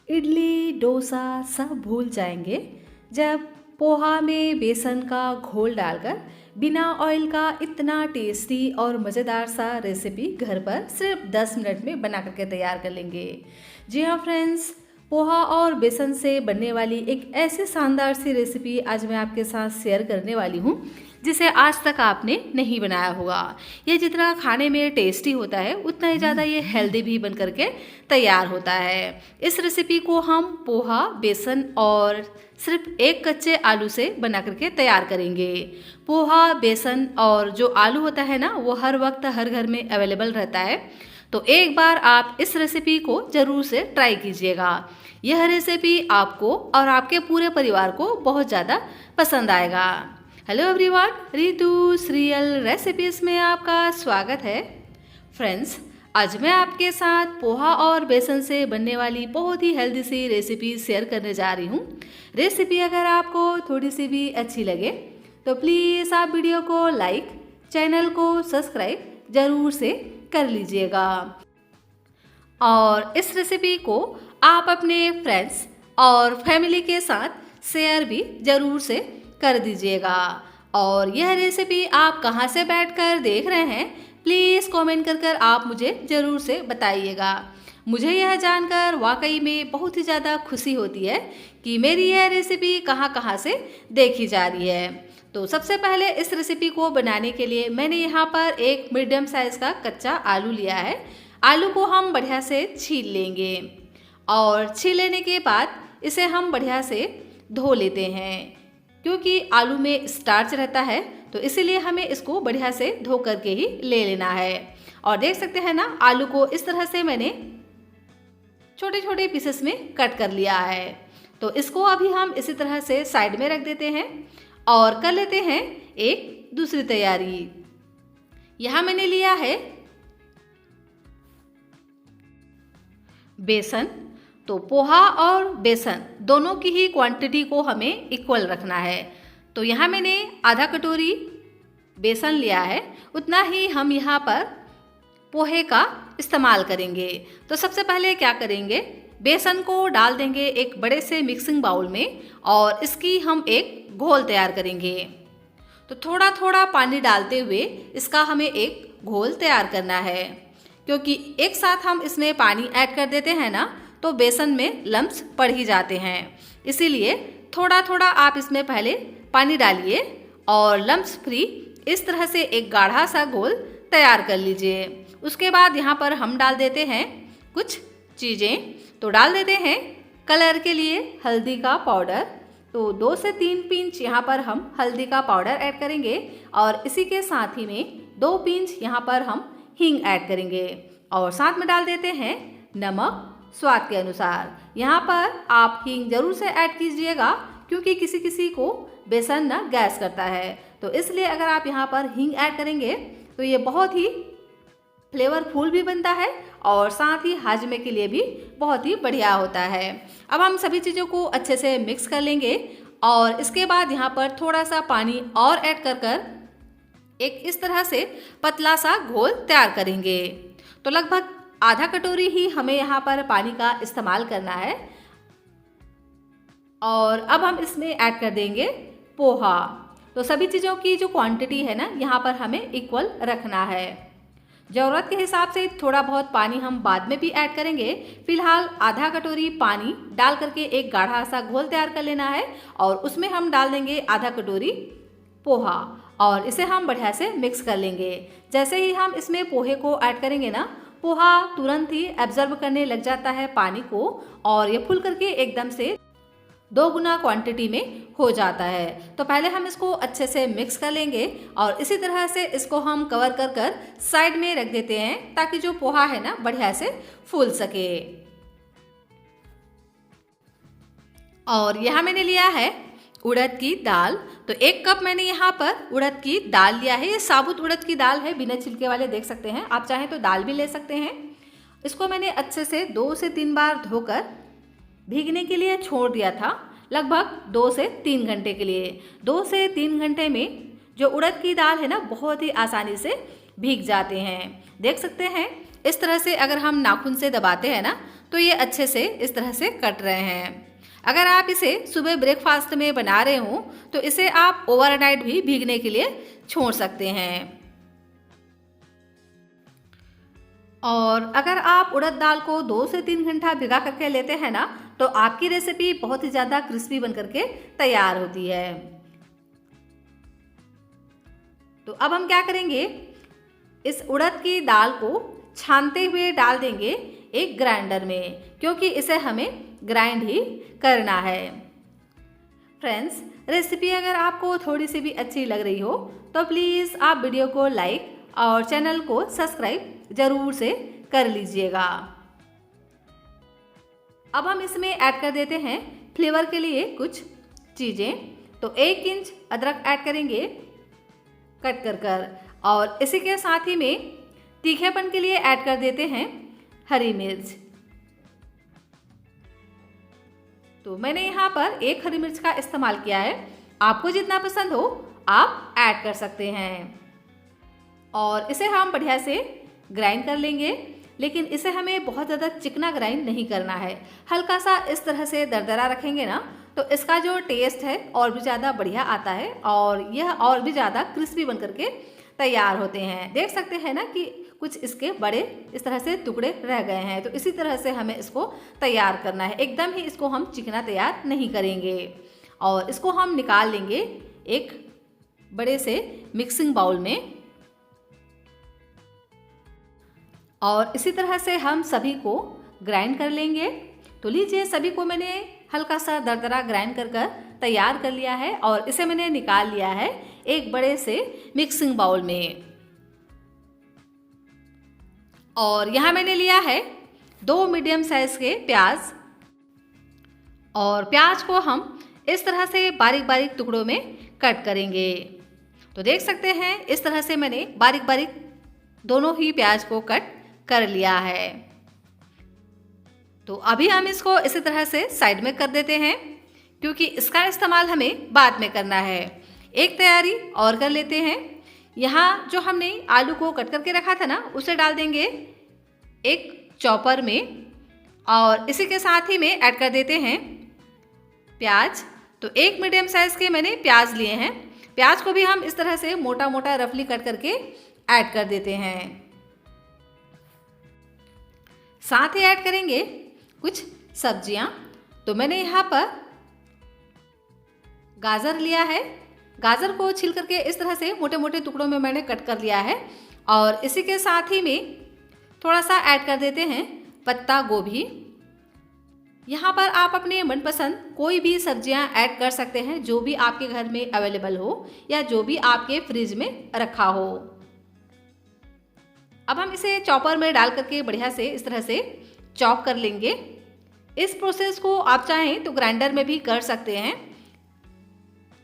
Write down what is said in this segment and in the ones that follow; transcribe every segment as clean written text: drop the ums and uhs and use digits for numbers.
इडली डोसा सब भूल जाएंगे जब पोहा में बेसन का घोल डालकर बिना ऑयल का इतना टेस्टी और मज़ेदार सा रेसिपी घर पर सिर्फ 10 मिनट में बना करके तैयार कर लेंगे। जी हाँ फ्रेंड्स, पोहा और बेसन से बनने वाली एक ऐसी शानदार सी रेसिपी आज मैं आपके साथ शेयर करने वाली हूँ जिसे आज तक आपने नहीं बनाया होगा। ये जितना खाने में टेस्टी होता है उतना ही ज़्यादा ये हेल्दी भी बन करके तैयार होता है। इस रेसिपी को हम पोहा, बेसन और सिर्फ एक कच्चे आलू से बना करके तैयार करेंगे। पोहा, बेसन और जो आलू होता है ना, वो हर वक्त हर घर में अवेलेबल रहता है, तो एक बार आप इस रेसिपी को ज़रूर से ट्राई कीजिएगा। यह रेसिपी आपको और आपके पूरे परिवार को बहुत ज़्यादा पसंद आएगा। Hello everyone, Ritu serial recipes में आपका स्वागत है। फ्रेंड्स, आज मैं आपके साथ पोहा और बेसन से बनने वाली बहुत ही हेल्दी सी रेसिपी शेयर करने जा रही हूँ। रेसिपी अगर आपको थोड़ी सी भी अच्छी लगे तो प्लीज़ आप वीडियो को लाइक, चैनल को सब्सक्राइब ज़रूर से कर लीजिएगा और इस रेसिपी को आप अपने फ्रेंड्स और फैमिली के साथ शेयर भी ज़रूर से कर दीजिएगा। और यह रेसिपी आप कहाँ से बैठकर देख रहे हैं प्लीज़ कमेंट कर आप मुझे ज़रूर से बताइएगा। मुझे यह जानकर वाकई में बहुत ही ज़्यादा खुशी होती है कि मेरी यह रेसिपी कहाँ से देखी जा रही है। तो सबसे पहले इस रेसिपी को बनाने के लिए मैंने यहाँ पर एक मीडियम साइज़ का कच्चा आलू लिया है। आलू को हम बढ़िया से छील लेंगे और छील लेने के बाद इसे हम बढ़िया से धो लेते हैं, क्योंकि आलू में स्टार्च रहता है तो इसीलिए हमें इसको बढ़िया से धो करके ही ले लेना है। और देख सकते हैं ना, आलू को इस तरह से मैंने छोटे छोटे पीसेस में कट कर लिया है। तो इसको अभी हम इसी तरह से साइड में रख देते हैं और कर लेते हैं एक दूसरी तैयारी। यहाँ मैंने लिया है बेसन। तो पोहा और बेसन दोनों की ही क्वांटिटी को हमें इक्वल रखना है। तो यहाँ मैंने आधा कटोरी बेसन लिया है, उतना ही हम यहाँ पर पोहे का इस्तेमाल करेंगे। तो सबसे पहले क्या करेंगे, बेसन को डाल देंगे एक बड़े से मिक्सिंग बाउल में और इसकी हम एक घोल तैयार करेंगे। तो थोड़ा थोड़ा पानी डालते हुए इसका हमें एक घोल तैयार करना है, क्योंकि एक साथ हम इसमें पानी ऐड कर देते हैं ना तो बेसन में लम्स पड़ ही जाते हैं। इसीलिए थोड़ा थोड़ा आप इसमें पहले पानी डालिए और लम्स फ्री इस तरह से एक गाढ़ा सा घोल तैयार कर लीजिए। उसके बाद यहाँ पर हम डाल देते हैं कुछ चीज़ें। तो डाल देते हैं कलर के लिए हल्दी का पाउडर। तो 2 से 3 पिंच यहाँ पर हम हल्दी का पाउडर ऐड करेंगे और इसी के साथ ही में 2 पिंच यहाँ पर हम हींग ऐड करेंगे और साथ में डाल देते हैं नमक स्वाद के अनुसार। यहाँ पर आप हींग ज़रूर से ऐड कीजिएगा, क्योंकि किसी किसी को बेसन ना गैस करता है, तो इसलिए अगर आप यहाँ पर हींग ऐड करेंगे तो ये बहुत ही फ्लेवरफुल भी बनता है और साथ ही हाजमे के लिए भी बहुत ही बढ़िया होता है। अब हम सभी चीज़ों को अच्छे से मिक्स कर लेंगे और इसके बाद यहाँ पर थोड़ा सा पानी और ऐड कर एक इस तरह से पतला सा घोल तैयार करेंगे। तो लगभग आधा कटोरी ही हमें यहाँ पर पानी का इस्तेमाल करना है। और अब हम इसमें ऐड कर देंगे पोहा। तो सभी चीज़ों की जो क्वांटिटी है ना, यहाँ पर हमें इक्वल रखना है। ज़रूरत के हिसाब से थोड़ा बहुत पानी हम बाद में भी ऐड करेंगे। फिलहाल आधा कटोरी पानी डाल करके एक गाढ़ा सा घोल तैयार कर लेना है और उसमें हम डाल देंगे आधा कटोरी पोहा और इसे हम बढ़िया से मिक्स कर लेंगे। जैसे ही हम इसमें पोहे को ऐड करेंगे ना, पोहा तुरंत ही एब्जॉर्ब करने लग जाता है पानी को और ये फुल करके एकदम से 2 गुना क्वांटिटी में हो जाता है। तो पहले हम इसको अच्छे से मिक्स कर लेंगे और इसी तरह से इसको हम कवर कर साइड में रख देते हैं, ताकि जो पोहा है ना बढ़िया से फूल सके। और यहाँ मैंने लिया है उड़द की दाल। तो 1 कप मैंने यहाँ पर उड़द की दाल लिया है। ये साबुत उड़द की दाल है, बिना छिलके वाले, देख सकते हैं। आप चाहें तो दाल भी ले सकते हैं। इसको मैंने अच्छे से 2 से 3 बार धोकर भीगने के लिए छोड़ दिया था, लगभग 2 से 3 घंटे के लिए। 2 से 3 घंटे में जो उड़द की दाल है ना, बहुत ही आसानी से भीग जाते हैं। देख सकते हैं इस तरह से अगर हम नाखून से दबाते हैं ना तो ये अच्छे से इस तरह से कट रहे हैं। अगर आप इसे सुबह ब्रेकफास्ट में बना रहे हो तो इसे आप ओवरनाइट भी भीगने के लिए छोड़ सकते हैं। और अगर आप उड़द दाल को 2 से 3 घंटा भिगा करके लेते हैं ना, तो आपकी रेसिपी बहुत ही ज़्यादा क्रिस्पी बन करके तैयार होती है। तो अब हम क्या करेंगे, इस उड़द की दाल को छानते हुए डाल देंगे एक ग्राइंडर में, क्योंकि इसे हमें ग्राइंड ही करना है। फ्रेंड्स, रेसिपी अगर आपको थोड़ी सी भी अच्छी लग रही हो तो प्लीज़ आप वीडियो को लाइक और चैनल को सब्सक्राइब ज़रूर से कर लीजिएगा। अब हम इसमें ऐड कर देते हैं फ्लेवर के लिए कुछ चीज़ें। तो 1 इंच अदरक ऐड करेंगे कट कर और इसी के साथ ही में तीखेपन के लिए ऐड कर देते हैं हरी मिर्च। तो मैंने यहाँ पर 1 हरी मिर्च का इस्तेमाल किया है, आपको जितना पसंद हो आप ऐड कर सकते हैं। और इसे हम बढ़िया से ग्राइंड कर लेंगे, लेकिन इसे हमें बहुत ज़्यादा चिकना ग्राइंड नहीं करना है। हल्का सा इस तरह से दरदरा रखेंगे ना तो इसका जो टेस्ट है और भी ज़्यादा बढ़िया आता है और यह और भी ज़्यादा क्रिस्पी बन करके तैयार होते हैं। देख सकते हैं ना कि कुछ इसके बड़े इस तरह से टुकड़े रह गए हैं। तो इसी तरह से हमें इसको तैयार करना है, एकदम ही इसको हम चिकना तैयार नहीं करेंगे। और इसको हम निकाल लेंगे एक बड़े से मिक्सिंग बाउल में। और इसी तरह से हम सभी को ग्राइंड कर लेंगे। तो लीजिए, सभी को मैंने हल्का सा दरदरा ग्राइंड कर तैयार कर लिया है और इसे मैंने निकाल लिया है एक बड़े से मिक्सिंग बाउल में। और यहाँ मैंने लिया है 2 मीडियम साइज के प्याज और प्याज को हम इस तरह से बारीक बारीक टुकड़ों में कट करेंगे। तो देख सकते हैं इस तरह से मैंने बारीक बारीक दोनों ही प्याज को कट कर लिया है। तो अभी हम इसको इसी तरह से साइड में कर देते हैं, क्योंकि इसका इस्तेमाल हमें बाद में करना है। एक तैयारी और कर लेते हैं। यहाँ जो हमने आलू को कट करके रखा था ना, उसे डाल देंगे एक चॉपर में और इसी के साथ ही में ऐड कर देते हैं प्याज। तो 1 मीडियम साइज़ के मैंने प्याज लिए हैं। प्याज को भी हम इस तरह से मोटा मोटा रफली कट करके ऐड कर देते हैं। साथ ही ऐड करेंगे कुछ सब्जियां। तो मैंने यहाँ पर गाजर लिया है, गाजर को छील करके इस तरह से मोटे मोटे टुकड़ों में मैंने कट कर लिया है। और इसी के साथ ही में थोड़ा सा ऐड कर देते हैं पत्ता गोभी। यहाँ पर आप अपने मनपसंद कोई भी सब्जियां ऐड कर सकते हैं, जो भी आपके घर में अवेलेबल हो या जो भी आपके फ्रिज में रखा हो। अब हम इसे चॉपर में डाल करके बढ़िया से इस तरह से चॉप कर लेंगे। इस प्रोसेस को आप चाहें तो ग्राइंडर में भी कर सकते हैं।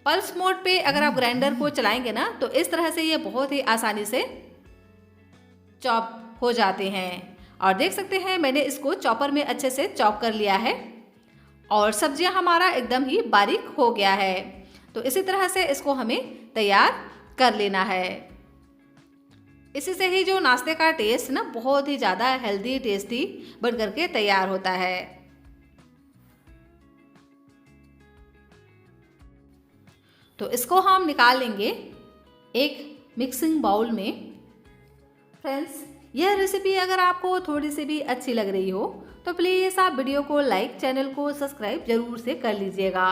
पल्स मोड पे अगर आप ग्राइंडर को चलाएंगे ना तो इस तरह से ये बहुत ही आसानी से चॉप हो जाते हैं। और देख सकते हैं मैंने इसको चॉपर में अच्छे से चॉप कर लिया है और सब्जियां हमारा एकदम ही बारीक हो गया है। तो इसी तरह से इसको हमें तैयार कर लेना है। इसी से ही जो नाश्ते का टेस्ट ना बहुत ही ज़्यादा हेल्दी टेस्टी बन करके तैयार होता है। तो इसको हम निकाल लेंगे एक मिक्सिंग बाउल में। फ्रेंड्स, यह रेसिपी अगर आपको थोड़ी सी भी अच्छी लग रही हो तो प्लीज़ आप वीडियो को लाइक, चैनल को सब्सक्राइब जरूर से कर लीजिएगा।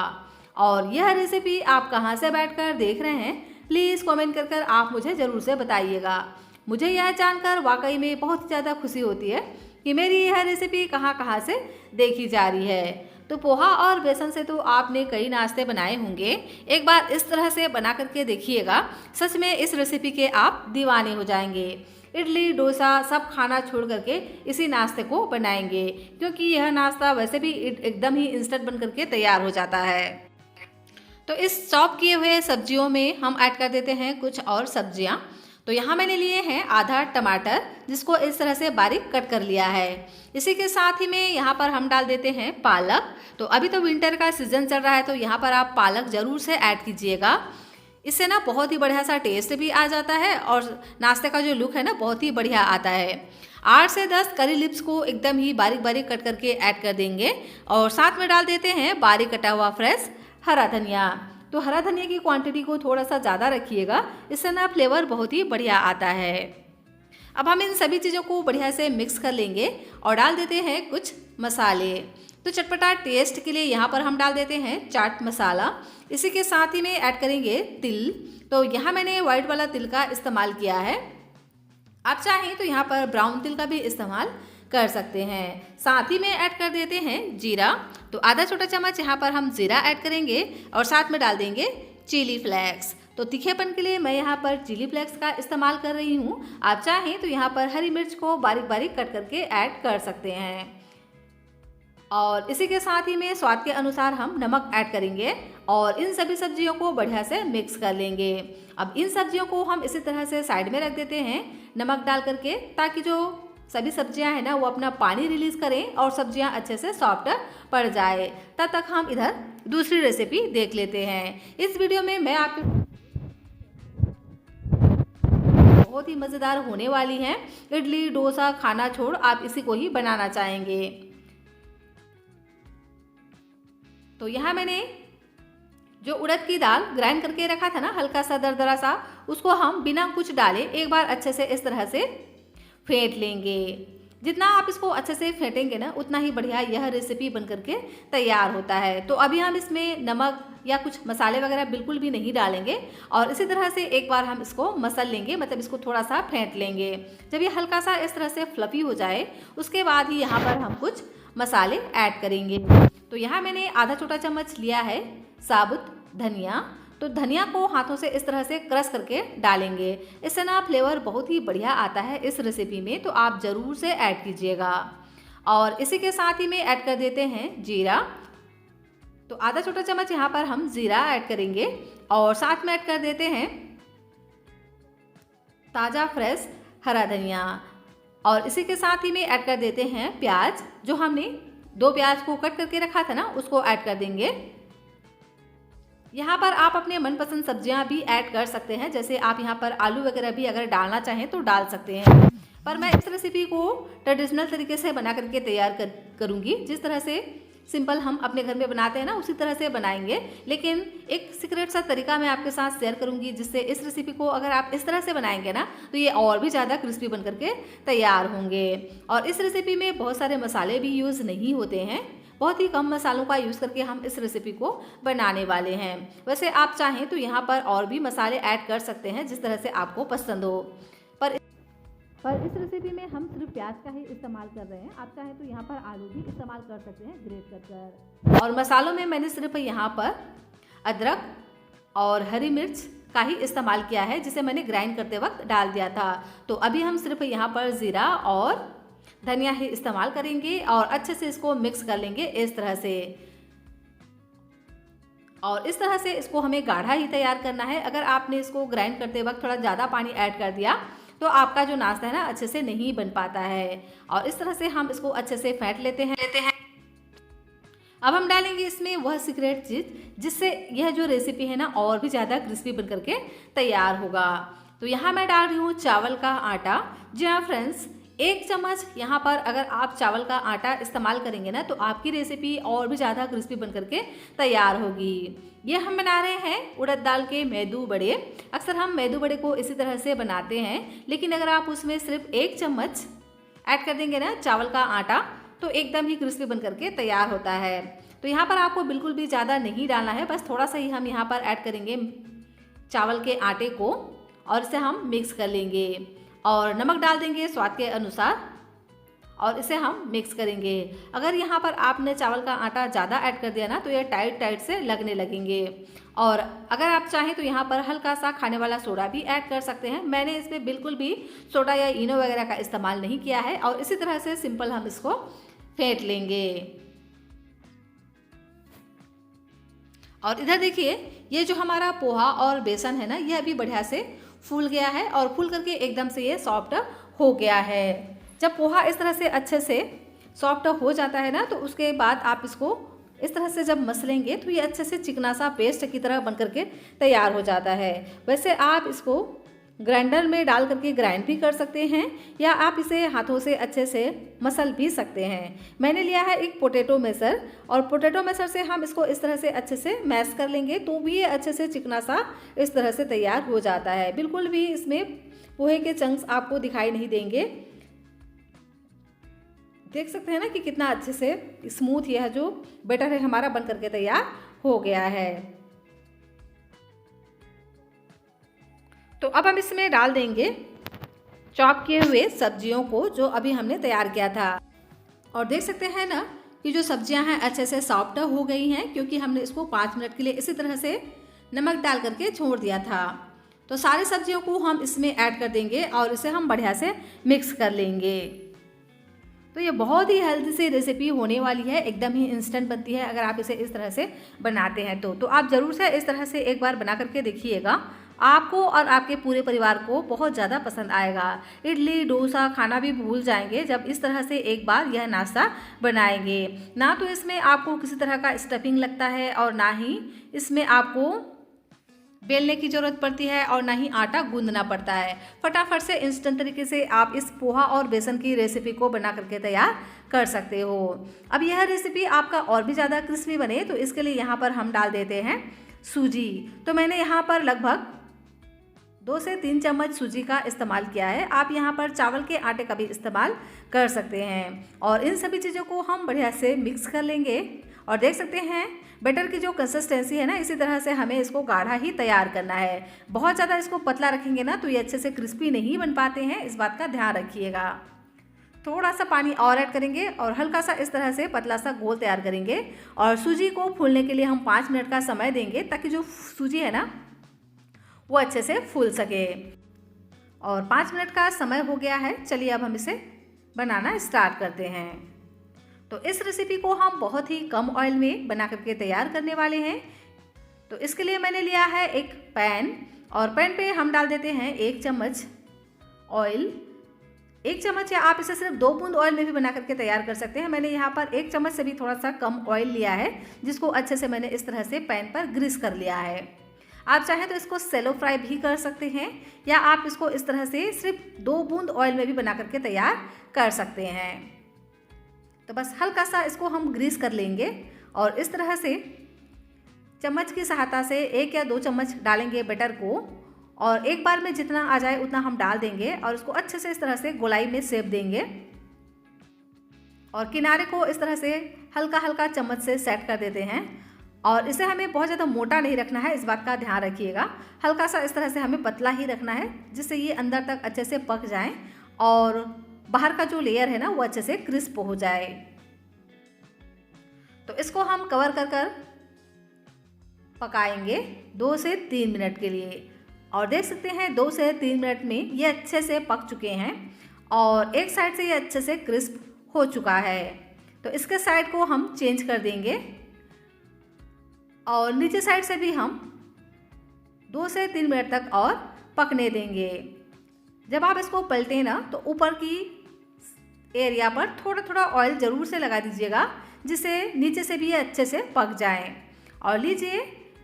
और यह रेसिपी आप कहां से बैठकर देख रहे हैं प्लीज़ कमेंट कर आप मुझे ज़रूर से बताइएगा। मुझे यह जानकर वाकई में बहुत ज़्यादा खुशी होती है कि मेरी यह रेसिपी कहां से देखी जा रही है। तो पोहा और बेसन से तो आपने कई नाश्ते बनाए होंगे, एक बार इस तरह से बना करके देखिएगा, सच में इस रेसिपी के आप दीवाने हो जाएंगे। इडली, डोसा सब खाना छोड़ करके इसी नाश्ते को बनाएंगे, क्योंकि यह नाश्ता वैसे भी एकदम ही इंस्टेंट बन करके तैयार हो जाता है। तो इस चॉप किए हुए सब्जियों में हम ऐड कर देते हैं कुछ और सब्जियां। तो यहाँ मैंने लिए हैं आधा टमाटर, जिसको इस तरह से बारीक कट कर लिया है। इसी के साथ ही में यहाँ पर हम डाल देते हैं पालक। तो अभी तो विंटर का सीजन चल रहा है तो यहाँ पर आप पालक ज़रूर से ऐड कीजिएगा। इससे ना बहुत ही बढ़िया सा टेस्ट भी आ जाता है और नाश्ते का जो लुक है ना बहुत ही बढ़िया आता है। 8 से 10 करी लिप्स को एकदम ही बारीक बारीक कट करके ऐड कर देंगे और साथ में डाल देते हैं बारीक कटा हुआ फ्रेश हरा धनिया। तो हरा धनिया की क्वांटिटी को थोड़ा सा ज़्यादा रखिएगा, इससे ना फ्लेवर बहुत ही बढ़िया आता है। अब हम इन सभी चीज़ों को बढ़िया से मिक्स कर लेंगे और डाल देते हैं कुछ मसाले। तो चटपटा टेस्ट के लिए यहाँ पर हम डाल देते हैं चाट मसाला। इसी के साथ ही में ऐड करेंगे तिल। तो यहाँ मैंने वाइट वाला तिल का इस्तेमाल किया है, आप चाहें तो यहाँ पर ब्राउन तिल का भी इस्तेमाल कर सकते हैं। साथ ही में ऐड कर देते हैं जीरा। तो आधा छोटा चम्मच यहाँ पर हम जीरा ऐड करेंगे और साथ में डाल देंगे चिली फ्लेक्स। तो तीखेपन के लिए मैं यहाँ पर चिली फ्लेक्स का इस्तेमाल कर रही हूँ, आप चाहें तो यहाँ पर हरी मिर्च को बारीक बारीक कट करके ऐड कर सकते हैं। और इसी के साथ ही में स्वाद के अनुसार हम नमक ऐड करेंगे और इन सभी सब्जियों को बढ़िया से मिक्स कर लेंगे। अब इन सब्जियों को हम इसी तरह से साइड में रख देते हैं नमक डाल करके, ताकि जो सभी सब्जियां हैं ना वो अपना पानी रिलीज करें और सब्जियां अच्छे से सॉफ्ट पड़ जाए। तब तक हम इधर दूसरी रेसिपी देख लेते हैं। इस वीडियो में मैं आपको बहुत ही मज़ेदार होने वाली है। इडली डोसा खाना छोड़ आप इसी को ही बनाना चाहेंगे। तो यहाँ मैंने जो उड़द की दाल ग्राइंड करके रखा था ना हल्का सा दरदरा सा, उसको हम बिना कुछ डाले एक बार अच्छे से इस तरह से फेंट लेंगे। जितना आप इसको अच्छे से फेंटेंगे ना उतना ही बढ़िया यह रेसिपी बन करके तैयार होता है। तो अभी हम इसमें नमक या कुछ मसाले वगैरह बिल्कुल भी नहीं डालेंगे और इसी तरह से एक बार हम इसको मसल लेंगे, मतलब इसको थोड़ा सा फेंट लेंगे। जब ये हल्का सा इस तरह से फ्लफी हो जाए उसके बाद ही यहाँ पर हम कुछ मसाले ऐड करेंगे। तो यहाँ मैंने आधा छोटा चम्मच लिया है साबुत धनिया। तो धनिया को हाथों से इस तरह से क्रश करके डालेंगे, इससे ना फ्लेवर बहुत ही बढ़िया आता है इस रेसिपी में, तो आप ज़रूर से ऐड कीजिएगा। और इसी के साथ ही में ऐड कर देते हैं जीरा। तो आधा छोटा चम्मच यहाँ पर हम जीरा ऐड करेंगे और साथ में ऐड कर देते हैं ताज़ा फ्रेश हरा धनिया। और इसी के साथ ही में ऐड कर देते हैं प्याज। जो हमने 2 प्याज को कट करके रखा था ना उसको ऐड कर देंगे। यहाँ पर आप अपने मनपसंद सब्जियाँ भी ऐड कर सकते हैं, जैसे आप यहाँ पर आलू वगैरह भी अगर डालना चाहें तो डाल सकते हैं। पर मैं इस रेसिपी को ट्रेडिशनल तरीके से बना करके तैयार करूँगी। जिस तरह से सिंपल हम अपने घर में बनाते हैं ना उसी तरह से बनाएंगे, लेकिन एक सीक्रेट सा तरीका मैं आपके साथ शेयर करूँगी, जिससे इस रेसिपी को अगर आप इस तरह से बनाएंगे ना तो ये और भी ज़्यादा क्रिस्पी बन करके तैयार होंगे। और इस रेसिपी में बहुत सारे मसाले भी यूज़ नहीं होते हैं, बहुत ही कम मसालों का यूज़ करके हम इस रेसिपी को बनाने वाले हैं। वैसे आप चाहें तो यहाँ पर और भी मसाले ऐड कर सकते हैं जिस तरह से आपको पसंद हो, पर इस रेसिपी में हम सिर्फ प्याज का ही इस्तेमाल कर रहे हैं। आप चाहें तो यहाँ पर आलू भी इस्तेमाल कर सकते हैं ग्रेट कर। और मसालों में मैंने सिर्फ यहाँ पर अदरक और हरी मिर्च का ही इस्तेमाल किया है, जिसे मैंने ग्राइंड करते वक्त डाल दिया था। तो अभी हम सिर्फ यहाँ पर ज़ीरा और धनिया ही इस्तेमाल करेंगे और अच्छे से इसको मिक्स कर लेंगे इस तरह से। और इस तरह से इसको हमें गाढ़ा ही तैयार करना है। अगर आपने इसको ग्राइंड करते वक्त थोड़ा ज़्यादा पानी ऐड कर दिया तो आपका जो नाश्ता है ना अच्छे से नहीं बन पाता है। और इस तरह से हम इसको अच्छे से फेंट लेते हैं। अब हम डालेंगे इसमें वह सीक्रेट चीज़ जिससे यह जो रेसिपी है ना और भी ज़्यादा क्रिस्पी बन करके तैयार होगा। तो यहाँ मैं डाल रही हूँ चावल का आटा। जी हाँ फ्रेंड्स, 1 चम्मच यहाँ पर अगर आप चावल का आटा इस्तेमाल करेंगे ना तो आपकी रेसिपी और भी ज़्यादा क्रिस्पी बन करके तैयार होगी। ये हम बना रहे हैं उड़द दाल के मेदू बड़े। अक्सर हम मेदू बड़े को इसी तरह से बनाते हैं, लेकिन अगर आप उसमें सिर्फ 1 चम्मच ऐड कर देंगे ना चावल का आटा तो एकदम ही क्रिस्पी बन करके तैयार होता है। तो यहाँ पर आपको बिल्कुल भी ज़्यादा नहीं डालना है, बस थोड़ा सा ही हम यहाँ पर ऐड करेंगे चावल के आटे को और इसे हम मिक्स कर लेंगे और नमक डाल देंगे स्वाद के अनुसार और इसे हम मिक्स करेंगे। अगर यहाँ पर आपने चावल का आटा ज़्यादा ऐड कर दिया ना तो ये टाइट से लगने लगेंगे। और अगर आप चाहें तो यहाँ पर हल्का सा खाने वाला सोडा भी ऐड कर सकते हैं। मैंने इसमें बिल्कुल भी सोडा या इनो वगैरह का इस्तेमाल नहीं किया है और इसी तरह से सिंपल हम इसको फेंट लेंगे। और इधर देखिए, ये जो हमारा पोहा और बेसन है ना ये अभी बढ़िया से फूल गया है और फूल करके एकदम से ये सॉफ्ट हो गया है। जब पोहा इस तरह से अच्छे से सॉफ्ट हो जाता है ना तो उसके बाद आप इसको इस तरह से जब मसलेंगे तो ये अच्छे से चिकना सा पेस्ट की तरह बन करके तैयार हो जाता है। वैसे आप इसको ग्राइंडर में डाल करके ग्राइंड भी कर सकते हैं या आप इसे हाथों से अच्छे से मसल भी सकते हैं। मैंने लिया है एक पोटैटो मैशर और पोटैटो मैशर से हम इसको इस तरह से अच्छे से मैश कर लेंगे तो भी ये अच्छे से चिकना सा इस तरह से तैयार हो जाता है। बिल्कुल भी इसमें पोहे के चंक्स आपको दिखाई नहीं देंगे। देख सकते हैं ना कि कितना अच्छे से स्मूथ यह जो बैटर है हमारा बन करके तैयार हो गया है। तो अब हम इसमें डाल देंगे चॉप किए हुए सब्जियों को जो अभी हमने तैयार किया था। और देख सकते हैं ना कि जो सब्जियां हैं अच्छे से सॉफ्ट हो गई हैं क्योंकि हमने इसको 5 मिनट के लिए इसी तरह से नमक डाल करके छोड़ दिया था। तो सारी सब्जियों को हम इसमें ऐड कर देंगे और इसे हम बढ़िया से मिक्स कर लेंगे। तो ये बहुत ही हेल्दी सी रेसिपी होने वाली है, एकदम ही इंस्टेंट बनती है अगर आप इसे इस तरह से बनाते हैं तो आप ज़रूर से इस तरह से एक बार बना करके देखिएगा। आपको और आपके पूरे परिवार को बहुत ज़्यादा पसंद आएगा। इडली डोसा खाना भी भूल जाएंगे जब इस तरह से एक बार यह नाश्ता बनाएंगे। ना तो इसमें आपको किसी तरह का स्टफिंग लगता है और ना ही इसमें आपको बेलने की ज़रूरत पड़ती है और ना ही आटा गूंदना पड़ता है। फटाफट से इंस्टेंट तरीके से आप इस पोहा और बेसन की रेसिपी को बना करके तैयार कर सकते हो। अब यह रेसिपी आपका और भी ज़्यादा क्रिस्पी बने तो इसके लिए यहाँ पर हम डाल देते हैं सूजी। तो मैंने यहाँ पर लगभग 2 से 3 चम्मच सूजी का इस्तेमाल किया है। आप यहाँ पर चावल के आटे का भी इस्तेमाल कर सकते हैं। और इन सभी चीज़ों को हम बढ़िया से मिक्स कर लेंगे। और देख सकते हैं बैटर की जो कंसिस्टेंसी है ना, इसी तरह से हमें इसको गाढ़ा ही तैयार करना है। बहुत ज़्यादा इसको पतला रखेंगे ना तो ये अच्छे से क्रिस्पी नहीं बन पाते हैं, इस बात का ध्यान रखिएगा। थोड़ा सा पानी और ऐड करेंगे और हल्का सा इस तरह से पतला सा घोल तैयार करेंगे। और सूजी को फूलने के लिए हम 5 मिनट का समय देंगे ताकि जो सूजी है ना वो अच्छे से फूल सके। और 5 मिनट का समय हो गया है, चलिए अब हम इसे बनाना स्टार्ट करते हैं। तो इस रेसिपी को हम बहुत ही कम ऑयल में बना करके तैयार करने वाले हैं। तो इसके लिए मैंने लिया है एक पैन और पैन पे हम डाल देते हैं 1 चम्मच ऑयल। 1 चम्मच या आप इसे सिर्फ 2 बूंद ऑयल में भी बना करके तैयार कर सकते हैं। मैंने यहाँ पर 1 चम्मच से भी थोड़ा सा कम ऑयल लिया है जिसको अच्छे से मैंने इस तरह से पैन पर ग्रीस कर लिया है। आप चाहें तो इसको सेलो फ्राई भी कर सकते हैं या आप इसको इस तरह से सिर्फ 2 बूंद ऑयल में भी बना करके तैयार कर सकते हैं। तो बस हल्का सा इसको हम ग्रीस कर लेंगे और इस तरह से चम्मच की सहायता से 1 या 2 चम्मच डालेंगे बैटर को और एक बार में जितना आ जाए उतना हम डाल देंगे और इसको अच्छे से इस तरह से गोलाई में सेक देंगे। और किनारे को इस तरह से हल्का हल्का चम्मच से सेट कर देते हैं। और इसे हमें बहुत ज़्यादा मोटा नहीं रखना है, इस बात का ध्यान रखिएगा। हल्का सा इस तरह से हमें पतला ही रखना है जिससे ये अंदर तक अच्छे से पक जाए और बाहर का जो लेयर है ना वो अच्छे से क्रिस्प हो जाए। तो इसको हम कवर कर कर पकाएंगे 2 से 3 मिनट के लिए। और देख सकते हैं 2 से 3 मिनट में ये अच्छे से पक चुके हैं और एक साइड से ये अच्छे से क्रिस्प हो चुका है। तो इसके साइड को हम चेंज कर देंगे और नीचे साइड से भी हम 2 से 3 मिनट तक और पकने देंगे। जब आप इसको पलटें ना तो ऊपर की एरिया पर थोड़ा थोड़ा ऑयल ज़रूर से लगा दीजिएगा जिससे नीचे से भी ये अच्छे से पक जाए। और लीजिए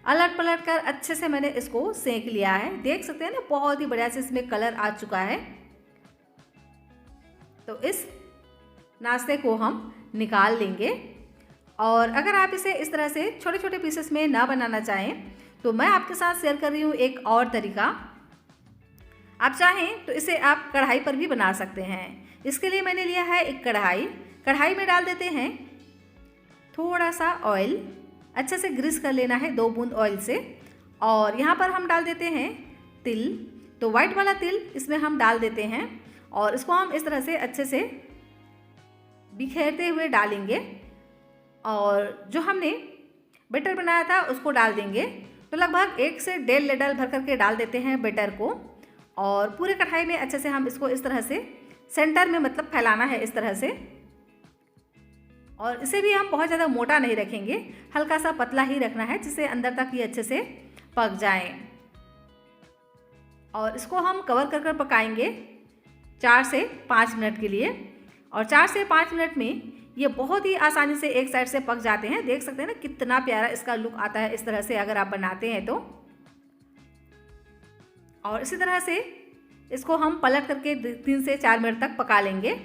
अलट पलट कर अच्छे से मैंने इसको सेक लिया है। देख सकते हैं ना बहुत ही बढ़िया से इसमें कलर आ चुका है। तो इस नाश्ते को हम निकाल लेंगे। और अगर आप इसे इस तरह से छोटे छोटे पीसेस में ना बनाना चाहें तो मैं आपके साथ शेयर कर रही हूँ एक और तरीका। आप चाहें तो इसे आप कढ़ाई पर भी बना सकते हैं। इसके लिए मैंने लिया है एक कढ़ाई में डाल देते हैं थोड़ा सा ऑयल। अच्छे से ग्रीस कर लेना है 2 बूंद ऑयल से। और यहाँ पर हम डाल देते हैं तिल। तो वाइट वाला तिल इसमें हम डाल देते हैं और इसको हम इस तरह से अच्छे से बिखेरते हुए डालेंगे। और जो हमने बैटर बनाया था उसको डाल देंगे। तो लगभग 1 से 1.5 लीटर भर करके डाल देते हैं बैटर को। और पूरे कढ़ाई में अच्छे से हम इसको इस तरह से सेंटर में मतलब फैलाना है इस तरह से। और इसे भी हम बहुत ज़्यादा मोटा नहीं रखेंगे, हल्का सा पतला ही रखना है जिससे अंदर तक ये अच्छे से पक जाए। और इसको हम कवर कर कर पकाएंगे 4 से 5 मिनट के लिए। और 4 से 5 मिनट में ये बहुत ही आसानी से एक साइड से पक जाते हैं। देख सकते हैं ना कितना प्यारा इसका लुक आता है इस तरह से अगर आप बनाते हैं तो। और इसी तरह से इसको हम पलट करके 3 से 4 मिनट तक पका लेंगे।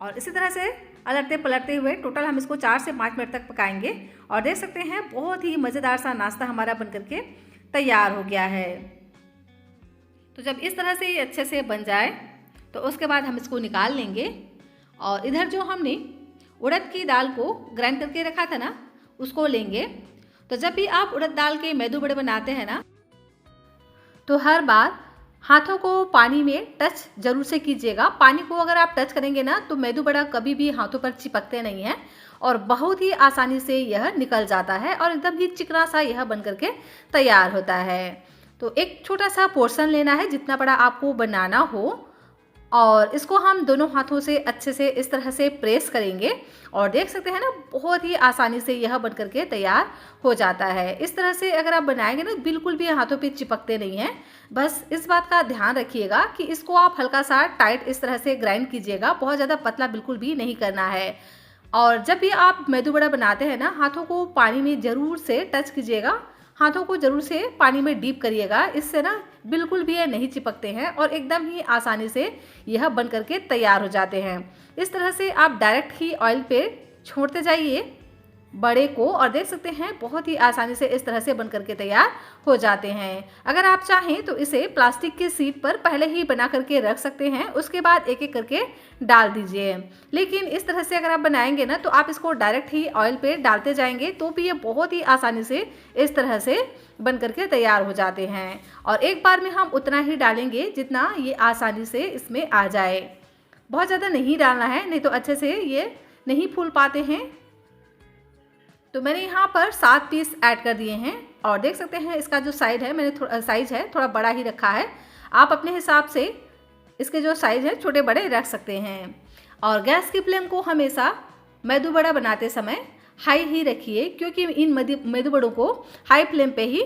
और इसी तरह से पलटते पलटते हुए टोटल हम इसको 4 से 5 मिनट तक पकाएंगे। और देख सकते हैं बहुत ही मज़ेदार सा नाश्ता हमारा बन करके तैयार हो गया है। तो जब इस तरह से ये अच्छे से बन जाए तो उसके बाद हम इसको निकाल लेंगे। और इधर जो हमने उड़द की दाल को ग्राइंड करके रखा था ना, उसको लेंगे। तो जब भी आप उड़द दाल के मेदू बड़े बनाते हैं ना, तो हर बार हाथों को पानी में टच जरूर से कीजिएगा। पानी को अगर आप टच करेंगे ना तो मेदू बड़ा कभी भी हाथों पर चिपकते नहीं हैं और बहुत ही आसानी से यह निकल जाता है और एकदम ही चिकना सा यह बन करके तैयार होता है। तो एक छोटा सा पोर्शन लेना है जितना बड़ा आपको बनाना हो और इसको हम दोनों हाथों से अच्छे से इस तरह से प्रेस करेंगे। और देख सकते हैं ना बहुत ही आसानी से यह बन करके तैयार हो जाता है। इस तरह से अगर आप बनाएंगे ना बिल्कुल भी हाथों पे चिपकते नहीं हैं। बस इस बात का ध्यान रखिएगा कि इसको आप हल्का सा टाइट इस तरह से ग्राइंड कीजिएगा, बहुत ज़्यादा पतला बिल्कुल भी नहीं करना है। और जब भी आप मेदू बड़ा बनाते हैं ना, हाथों को पानी में ज़रूर से टच कीजिएगा, हाथों को ज़रूर से पानी में डीप करिएगा। इससे ना बिल्कुल भी ये नहीं चिपकते हैं और एकदम ही आसानी से यह बन करके तैयार हो जाते हैं। इस तरह से आप डायरेक्ट ही ऑयल पे छोड़ते जाइए बड़े को और देख सकते हैं बहुत ही आसानी से इस तरह से बन करके तैयार हो जाते हैं। अगर आप चाहें तो इसे प्लास्टिक के शीट पर पहले ही बना करके रख सकते हैं, उसके बाद एक एक करके डाल दीजिए। लेकिन इस तरह से अगर आप बनाएंगे ना तो आप इसको डायरेक्ट ही ऑयल पे डालते जाएंगे तो भी ये बहुत ही आसानी से इस तरह से बन करके तैयार हो जाते हैं। और एक बार में हम उतना ही डालेंगे जितना ये आसानी से इसमें आ जाए, बहुत ज़्यादा नहीं डालना है, नहीं तो अच्छे से ये नहीं फूल पाते हैं। तो मैंने यहाँ पर 7 पीस ऐड कर दिए हैं और देख सकते हैं इसका जो साइज है थोड़ा बड़ा ही रखा है। आप अपने हिसाब से इसके जो साइज है छोटे बड़े रख सकते हैं। और गैस की फ्लेम को हमेशा मेदू बड़ा बनाते समय हाई ही रखिए, क्योंकि इन मेदू बड़ों को हाई फ्लेम पे ही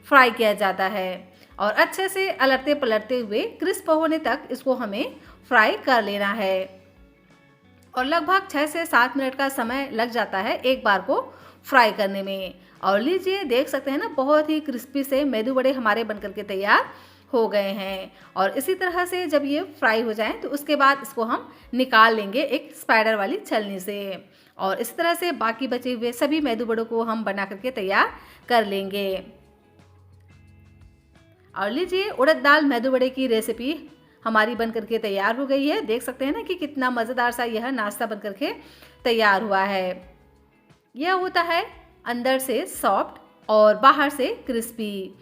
फ्राई किया जाता है। और अच्छे से अलटते पलटते हुए क्रिस्प होने तक इसको हमें फ्राई कर लेना है। और लगभग 6 से 7 मिनट का समय लग जाता है एक बार को फ्राई करने में। और लीजिए देख सकते हैं ना बहुत ही क्रिस्पी से मेदू बड़े हमारे बन करके तैयार हो गए हैं। और इसी तरह से जब ये फ्राई हो जाएं तो उसके बाद इसको हम निकाल लेंगे एक स्पाइडर वाली छलनी से। और इस तरह से बाकी बचे हुए सभी मेदू बड़ों को हम बना करके तैयार कर लेंगे। और लीजिए उड़द दाल मेदू बड़े की रेसिपी हमारी बन करके तैयार हो गई है। देख सकते हैं ना कि कितना मज़ेदार सा यह नाश्ता बन करके तैयार हुआ है। यह होता है अंदर से सॉफ्ट और बाहर से क्रिस्पी।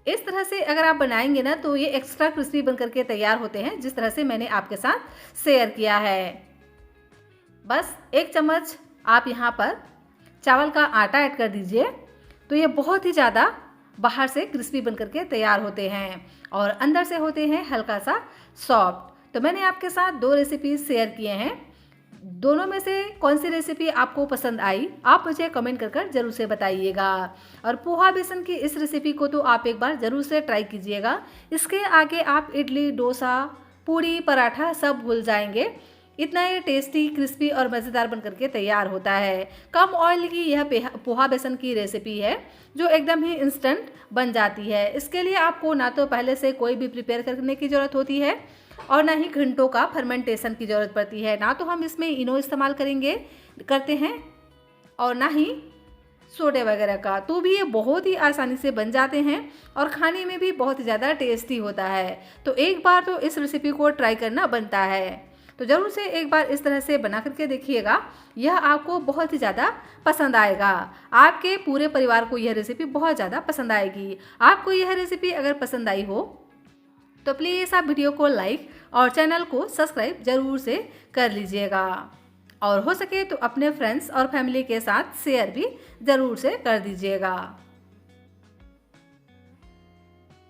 इस तरह से अगर आप बनाएंगे ना तो ये एक्स्ट्रा क्रिस्पी बन करके तैयार होते हैं, जिस तरह से मैंने आपके साथ शेयर किया है। बस 1 चम्मच आप यहाँ पर चावल का आटा ऐड कर दीजिए तो ये बहुत ही ज़्यादा बाहर से क्रिस्पी बन करके तैयार होते हैं और अंदर से होते हैं हल्का सा सॉफ्ट। तो मैंने आपके साथ 2 रेसिपी शेयर किए हैं। दोनों में से कौन सी रेसिपी आपको पसंद आई आप मुझे कमेंट कर जरूर से बताइएगा। और पोहा बेसन की इस रेसिपी को तो आप एक बार ज़रूर से ट्राई कीजिएगा। इसके आगे आप इडली, डोसा, पूड़ी, पराठा सब भूल जाएंगे। इतना ये टेस्टी, क्रिस्पी और मज़ेदार बन करके तैयार होता है। कम ऑयल की यह पोहा बेसन की रेसिपी है जो एकदम ही इंस्टेंट बन जाती है। इसके लिए आपको ना तो पहले से कोई भी प्रिपेयर करने की ज़रूरत होती है और ना ही घंटों का फर्मेंटेशन की ज़रूरत पड़ती है। ना तो हम इसमें इनो इस्तेमाल करते हैं और ना ही सोडे वगैरह का, तो भी ये बहुत ही आसानी से बन जाते हैं और खाने में भी बहुत ज़्यादा टेस्टी होता है। तो एक बार तो इस रेसिपी को ट्राई करना बनता है। तो ज़रूर से एक बार इस तरह से बना करके देखिएगा, यह आपको बहुत ही ज़्यादा पसंद आएगा। आपके पूरे परिवार को यह रेसिपी बहुत ज़्यादा पसंद आएगी। आपको यह रेसिपी अगर पसंद आई हो तो प्लीज़ आप वीडियो को लाइक और चैनल को सब्सक्राइब ज़रूर से कर लीजिएगा। और हो सके तो अपने फ्रेंड्स और फैमिली के साथ शेयर भी ज़रूर से कर दीजिएगा।